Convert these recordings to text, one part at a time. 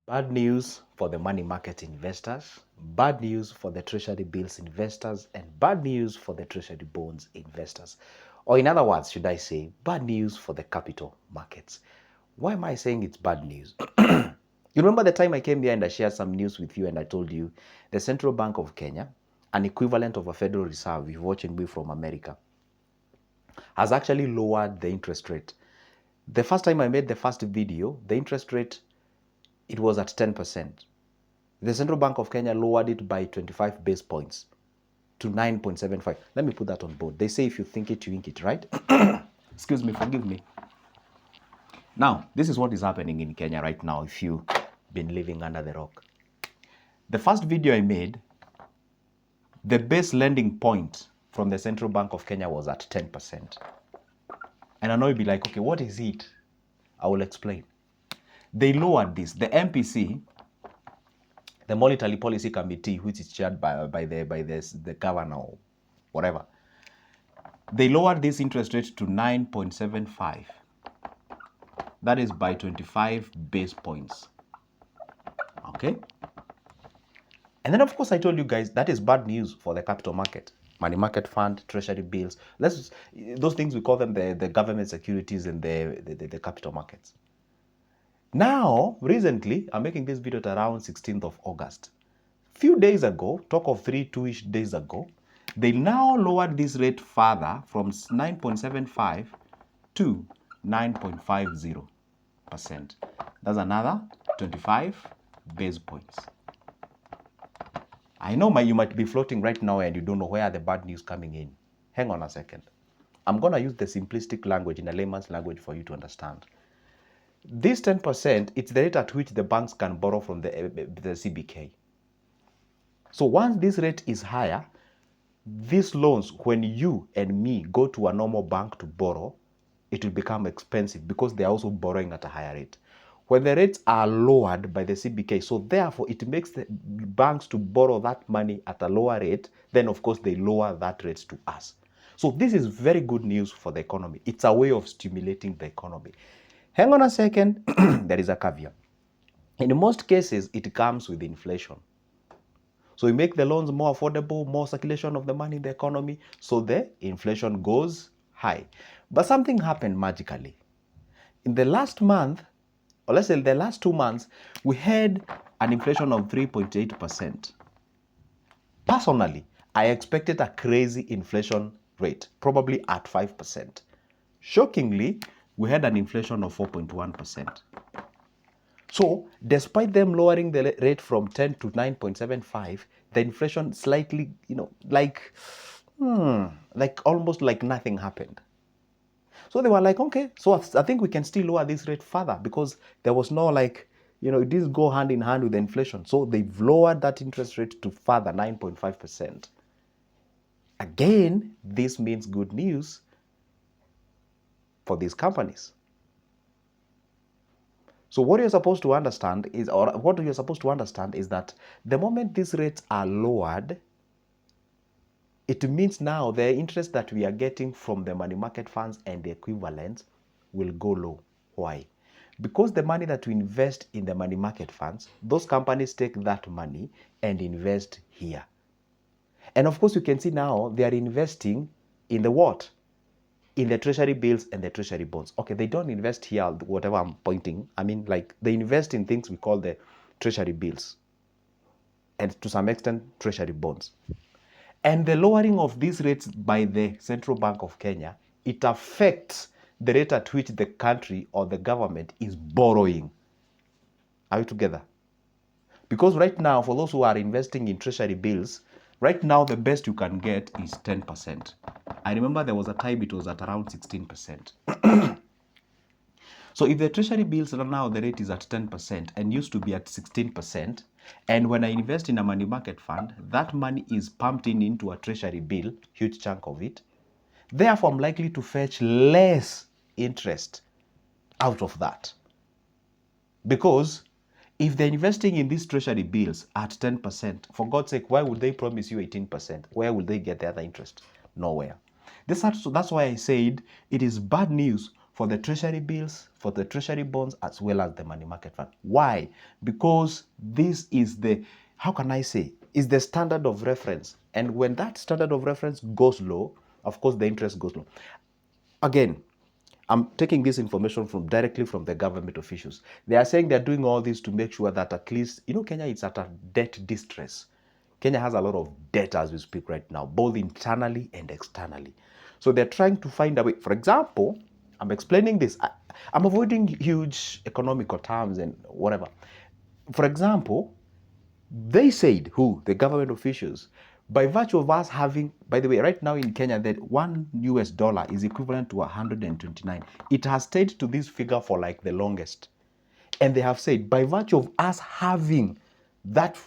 Bad news for the money market investors, bad news for the treasury bills investors, and bad news for the treasury bonds investors. Or in other words, should I say, bad news for the capital markets. Why am I saying it's bad news? You remember the time I came here and I shared some news with you and I told you the Central Bank of Kenya, an equivalent of a Federal Reserve, if you're watching me from America, has actually lowered the interest rate. The first time I made the first video, the interest rate, it was at 10%. The Central Bank of Kenya lowered it by 25 base points to 9.75. Let me put that on board. They say if you think it, you ink it, right? Excuse me, forgive me. Now, this is what is happening in Kenya right now if you've been living under the rock. The first video I made, the base lending point from the Central Bank of Kenya was at 10%. And I know you'll be like, okay, what is it? I will explain. They lowered this. The MPC, the Monetary Policy Committee, which is chaired by the governor or whatever, they lowered this interest rate to 9.75. That is by 25 base points. Okay? And then, of course, I told you guys that is bad news for the capital market. Money market fund, treasury bills. Those things, we call them the government securities and the capital markets. Now, recently, I'm making this video at around 16th of August. Few days ago, talk of 2-ish days ago, they now lowered this rate further from 9.75 to 9.50%. That's another 25 base points. I know you might be floating right now and you don't know where are the bad news coming in. Hang on a second. I'm going to use the simplistic language in a layman's language for you to understand. This 10%, it's the rate at which the banks can borrow from the CBK. So once this rate is higher, these loans, when you and me go to a normal bank to borrow, it will become expensive because they are also borrowing at a higher rate. When the rates are lowered by the CBK, so therefore it makes the banks to borrow that money at a lower rate, then of course they lower that rate to us. So this is very good news for the economy. It's a way of stimulating the economy. Hang on a second, there is a caveat. In most cases, it comes with inflation. So you make the loans more affordable, more circulation of the money in the economy, so the inflation goes high. But something happened magically. In the last month, or let's say the last 2 months, we had an inflation of 3.8%. Personally, I expected a crazy inflation rate, probably at 5%. Shockingly, we had an inflation of 4.1%. So, despite them lowering the rate from 10 to 9.75, the inflation slightly, like almost like nothing happened. So they were like, okay, so I think we can still lower this rate further because there was no it didn't go hand in hand with the inflation. So they've lowered that interest rate to further 9.5%. Again, this means good news for these companies. So what you're supposed to understand is, that the moment these rates are lowered, it means now the interest that we are getting from the money market funds and the equivalents will go low. Why? Because the money that we invest in the money market funds, those companies take that money and invest here. And of course, you can see now they are investing in the what? In the treasury bills and the treasury bonds. Okay, they don't invest here, whatever I'm pointing. I mean, they invest in things we call the treasury bills and to some extent treasury bonds. And the lowering of these rates by the Central Bank of Kenya, it affects the rate at which the country or the government is borrowing. Are we together? Because right now, for those who are investing in treasury bills, right now the best you can get is 10%. I remember there was a time it was at around 16%. So if the treasury bills are now, the rate is at 10% and used to be at 16%, and when I invest in a money market fund, that money is pumped into a treasury bill, huge chunk of it. Therefore, I'm likely to fetch less interest out of that. Because if they're investing in these treasury bills at 10%, for God's sake, why would they promise you 18%? Where will they get the other interest? Nowhere. That's why I said it is bad news for the treasury bills, for the treasury bonds, as well as the money market fund. Why? Because this is the, how can I say, is the standard of reference. And when that standard of reference goes low, of course, the interest goes low. Again, I'm taking this information from directly from the government officials. They are saying they're doing all this to make sure that at least, Kenya is at a debt distress. Kenya has a lot of debt as we speak right now, both internally and externally. So they're trying to find a way. For example, I'm explaining this. I'm avoiding huge economical terms and whatever. For example, they said, who? The government officials. By virtue of us having, by the way, right now in Kenya, that $1 is equivalent to 129. It has stayed to this figure for like the longest. And they have said, by virtue of us having that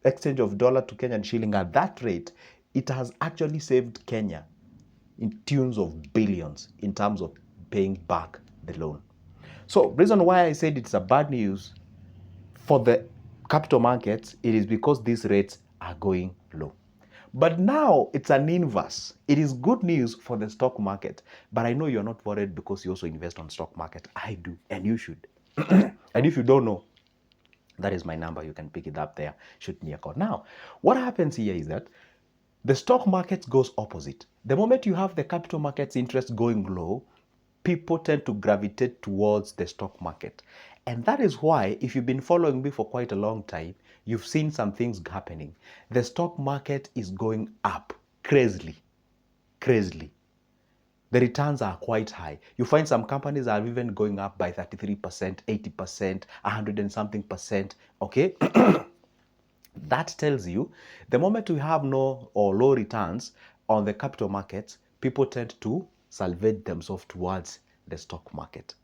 exchange of dollar to Kenyan shilling at that rate, it has actually saved Kenya in tunes of billions in terms of paying back the loan. So, reason why I said it's a bad news for the capital markets, it is because these rates are going low. But now it's an inverse. It is good news for the stock market. But I know you're not worried because you also invest on stock market. I do, and you should. And if you don't know, that is my number. You can pick it up there. Shoot me a call. Now, what happens here is that the stock market goes opposite. The moment you have the capital markets interest going low, people tend to gravitate towards the stock market. And that is why, if you've been following me for quite a long time, you've seen some things happening. The stock market is going up crazily. Crazily. The returns are quite high. You find some companies are even going up by 33%, 80%, 100 and something percent. Okay? That tells you the moment we have no or low returns on the capital markets, people tend to salvage themselves towards the stock market.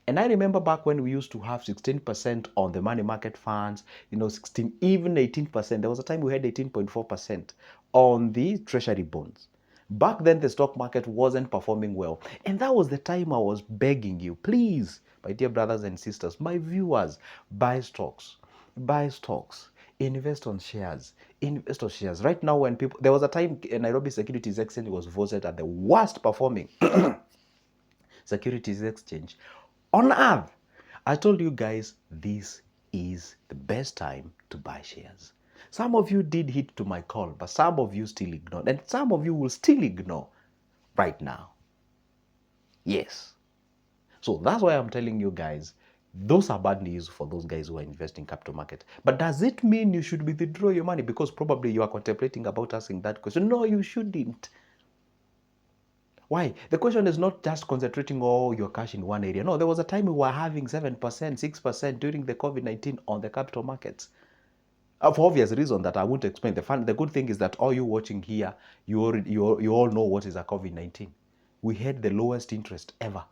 And I remember back when we used to have 16% on the money market funds, 16, even 18%. There was a time we had 18.4% on the treasury bonds. Back then, the stock market wasn't performing well. And that was the time I was begging you, please, my dear brothers and sisters, my viewers, buy stocks. Buy stocks. Invest on shares. Invest on shares. Right now, when people, there was a time Nairobi Securities Exchange was voted at the worst performing securities exchange on earth. I told you guys, this is the best time to buy shares. Some of you did hit to my call, but some of you still ignored, and some of you will still ignore right now. Yes. So that's why I'm telling you guys, those are bad news for those guys who are investing in capital market. But does it mean you should withdraw your money? Because probably you are contemplating about asking that question. No, you shouldn't. Why? The question is not just concentrating all your cash in one area. No, there was a time we were having 7%, 6% during the COVID-19 on the capital markets. For obvious reason that I won't explain. The good thing is that all you watching here, you all know what is a COVID-19. We had the lowest interest ever.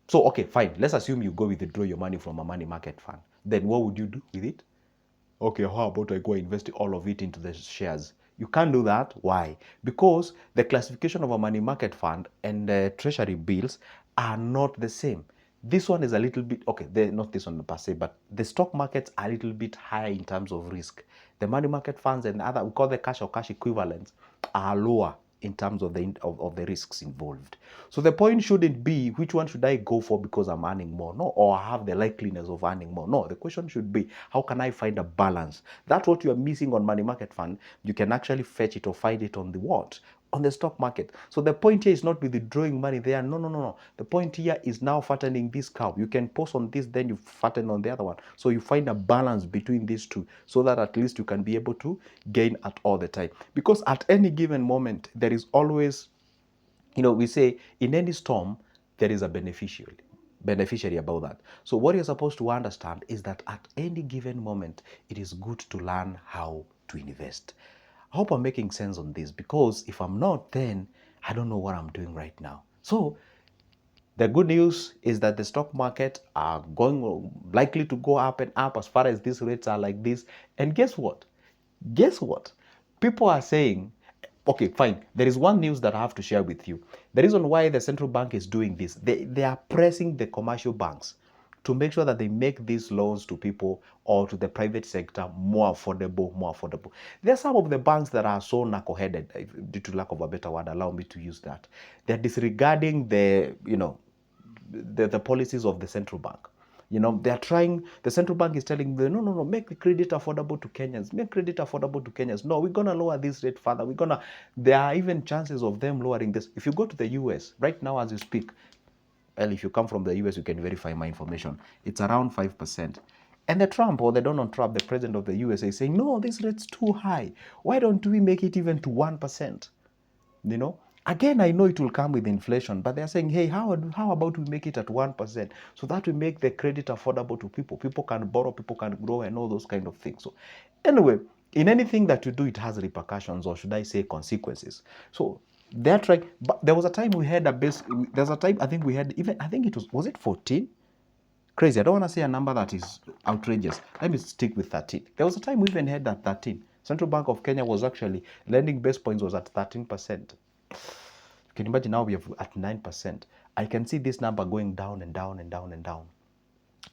So, okay, fine. Let's assume you go withdraw your money from a money market fund. Then what would you do with it? Okay, how about I go invest all of it into the shares? You can't do that. Why? Because the classification of a money market fund and treasury bills are not the same. This one is a little bit, okay, not this one per se, but the stock markets are a little bit higher in terms of risk. The money market funds and other, we call the cash or cash equivalents, are lower in terms of the risks involved. So the point shouldn't be which one should I go for because I'm earning more, no, or I have the likeliness of earning more. No, the question should be how can I find a balance? That's what you are missing on money market fund. You can actually fetch it or find it on the what? On the stock market. So the point here is not withdrawing money there. No. The point here is now fattening this cow. You can pause on this, then you fatten on the other one. So you find a balance between these two so that at least you can be able to gain at all the time. Because at any given moment, there is always, we say in any storm, there is a beneficiary about that. So what you're supposed to understand is that at any given moment, it is good to learn how to invest. I hope I'm making sense on this, because if I'm not, then I don't know what I'm doing right now. So the good news is that the stock market are likely to go up and up as far as these rates are like this. And guess what? People are saying, okay, fine. There is one news that I have to share with you. The reason why the central bank is doing this, they are pressing the commercial banks to make sure that they make these loans to people or to the private sector more affordable, more affordable. There are some of the banks that are so knuckle-headed, due to lack of a better word, allow me to use that. They're disregarding the, the policies of the central bank. They're trying, the central bank is telling them, no, no, no, make the credit affordable to Kenyans, make credit affordable to Kenyans. No, we're going to lower this rate further. There are even chances of them lowering this. If you go to the US, right now as you speak, well, if you come from the US, you can verify my information. It's around 5%. And the Trump, or the Donald Trump, the president of the USA, is saying, no, this rate's too high. Why don't we make it even to 1%? Again, I know it will come with inflation, but they're saying, hey, how about we make it at 1%, so that we make the credit affordable to people. People can borrow, people can grow, and all those kind of things. So anyway, in anything that you do, it has repercussions, or should I say consequences. So they're trying, but there was a time we had there's a time I think we had, even, I think it was it 14? Crazy. I don't want to say a number that is outrageous. Let me stick with 13. There was a time we even had that 13. Central Bank of Kenya was actually, lending base points was at 13%. You can imagine now we have at 9%. I can see this number going down and down and down and down.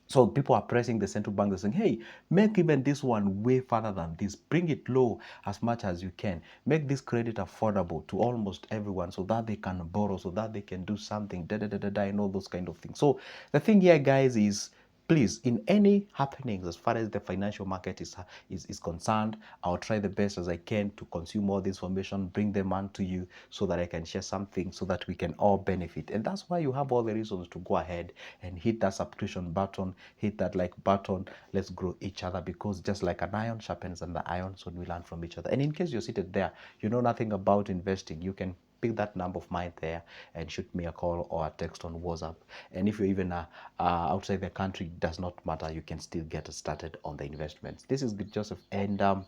So people are pressing the central bank. They're saying, hey, make even this one way further than this. Bring it low as much as you can. Make this credit affordable to almost everyone so that they can borrow, so that they can do something, and all those kind of things. So the thing here, guys, is please, in any happenings as far as the financial market is concerned, I'll try the best as I can to consume all this information, bring them onto you so that I can share something so that we can all benefit. And that's why you have all the reasons to go ahead and hit that subscription button, hit that like button. Let's grow each other, because just like an iron sharpens and the iron, so we learn from each other. And in case you're seated there, you know nothing about investing, you can pick that number of mine there and shoot me a call or a text on WhatsApp. And if you're even outside the country, it does not matter. You can still get started on the investments. This is good, Joseph, and I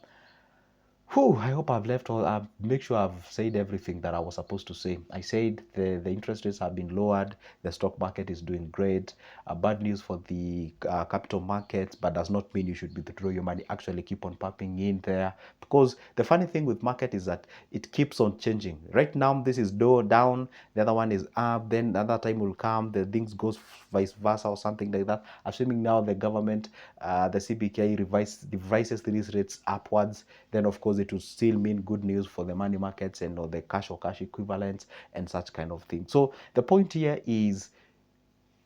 hope I've left all. I've make sure I've said everything that I was supposed to say. I said the interest rates have been lowered. The stock market is doing great. Bad news for the capital markets, but does not mean you should withdraw your money. Actually, keep on popping in there, because the funny thing with market is that it keeps on changing. Right now, this is down. The other one is up. Then another time will come. The things goes vice versa or something like that. Assuming now the government, the CBK revises these rates upwards, then of course it will still mean good news for the money markets and or the cash or cash equivalents and such kind of thing. So the point here is,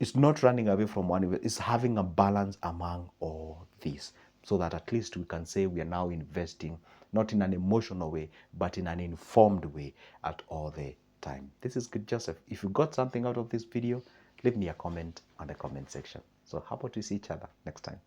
it's not running away from one, it's having a balance among all these, so that at least we can say we are now investing not in an emotional way but in an informed way at all the time. This is good, Joseph. If you got something out of this video, leave me a comment on the comment section. So how about we see each other next time?